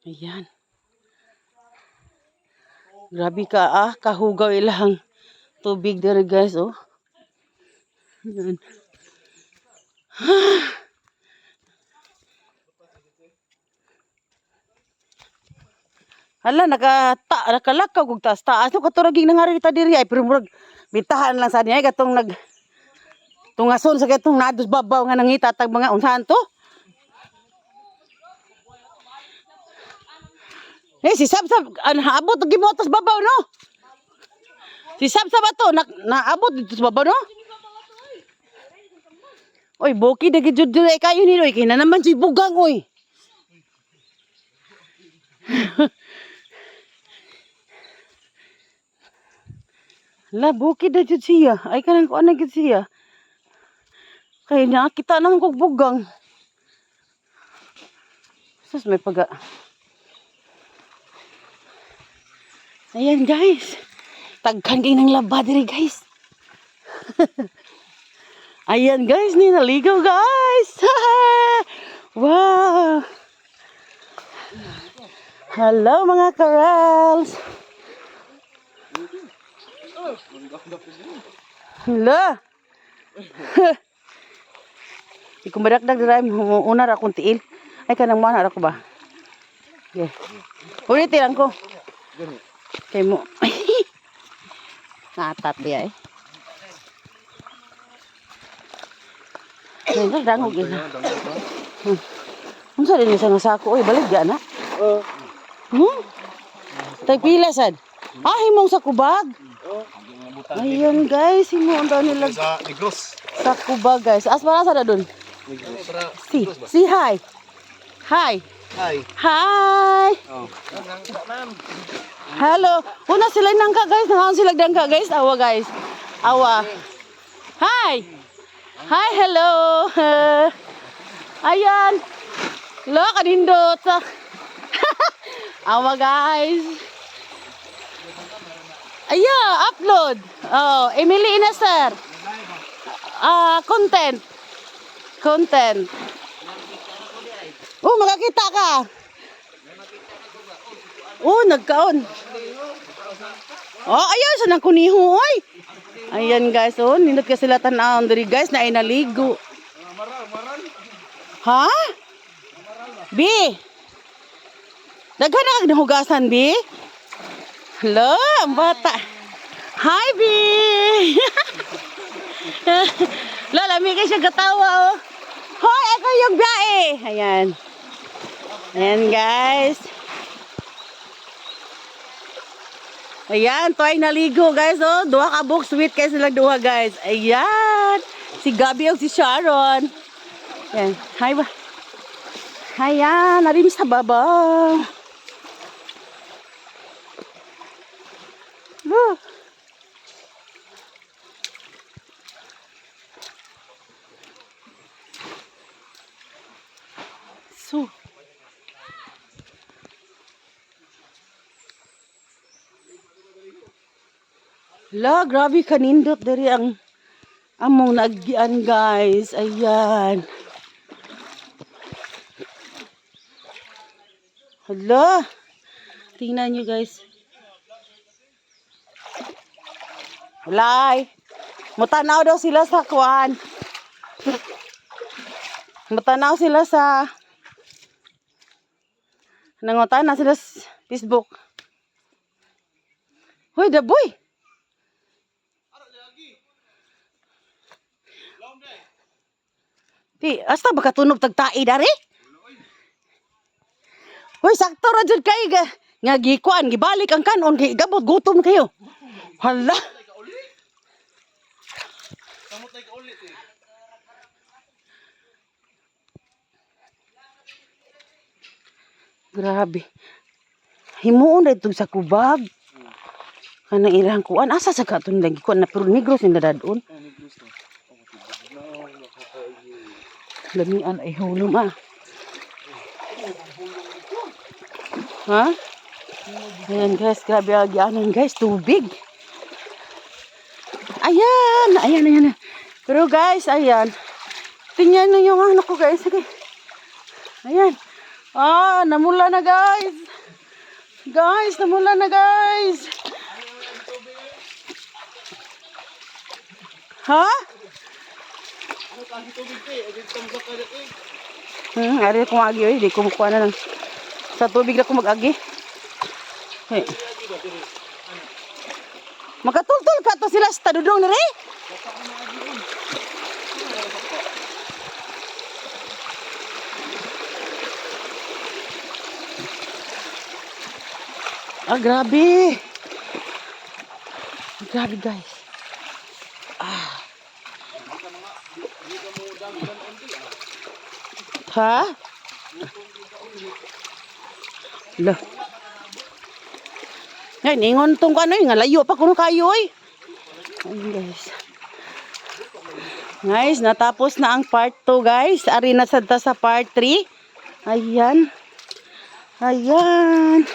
Ayan. Grabe ka kahugaw ilang tubig dere guys oh. Ayan. Hala nakalakaw kog taas no katuraging nangarita diri ay pero murag bitahan lang sa niya katong tungason sa katong nados babaw nga nangita tag mga unsahan to. Si Sabsab naabot og gimotos babaw no. Si Sabsab ato naabot dito sa babaw no. Oy boki na gid jud kayo ni oy kay na naman si bugang oy. La bukid na jud siya. Ay kanang kuan na jud siya. Kay nakita naman kog bugang. Sus may paga. Ayan guys. Tagkan kay nang laba diri guys. Ayan guys, ni naligaw guys. Wow. Hello mga corals. Hello. Ikong badakdag dira una ra akong tiil. Ay kanang mana ra ko ba? Okay. Ulit lang ko. Kay mo. Natat dia eh. Ay, dangog ina. Unsa din sa sako oy balik na. Tay pila sad. Himong sa kubag. Ayan guys, himong daw nila sa Negros. sa kubag guys. As para sa doon. Si hi. Hi. Hi. Hi. Hello. Una sila nangka guys, nangaon sila dangka guys. Awa guys. Awa. Hi. Hi, hello. Ayan. Lo kanindot. Awa guys. Upload. Oh, Emily Inasar. Content. Oh, makakita ka. Oh, nagkaon. Oh, ayan sa nang kuniho oy. Ayan guys, oh, nindot ka sila tan-aon diri guys na ay naligo. Ha? B. Daghan na kag nahugasan, B. Hello, ang bata. Hi, B. Lola, may siya katawa, oh. Hoy, ako yung biyae. Ayan. Ayan, guys. Ayan, toy naligo, guys, oh. Duha ka book sweet kayo sila duha, guys. Ayan. Si Gabi o si Sharon. Ayan. Hi, ba? Ayan, narim sa baba. So, grabe kanindot dari ang among naagyan guys. Ayan. Hala. Tingnan nyo guys. Walay. Mutanaw daw sila sa kuan. Mutanaw sila sa nangutana sila sa Facebook. Hoy, daboy. Ti, asta ba katunog tagtai dari? Hoy, sakto ra jud kay nga gikuan, gibalik ang kanon kay gabot gutom kayo. Hala. Grabe. Himuon na itong sa kubag. Kanang ilang kuan. Asa sa katon lagi kuan na pero Negros yung dadadon. Lamian ay hulom Ha? Ayan guys, grabe agyanan guys, tubig. Ayan. Pero guys, ayan. Tingnan nyo yung ano ko guys. Okay. Ayan. Ah, namula na guys. Guys, namula na guys. Ha? Ari ko mag-agi, oy, di ko mukuha na lang. Sa tubig na ko mag-agi. Hey. Makatultol ka to sila sa tadudong nire. Ah, grabe. Grabe guys. Ha? Lah. Ay, ningon tong ano, nga layo pa kuno kayo ay. Ayun guys. Guys, natapos na ang part 2 guys. Ari na sa part 3. Ayan. Ayan.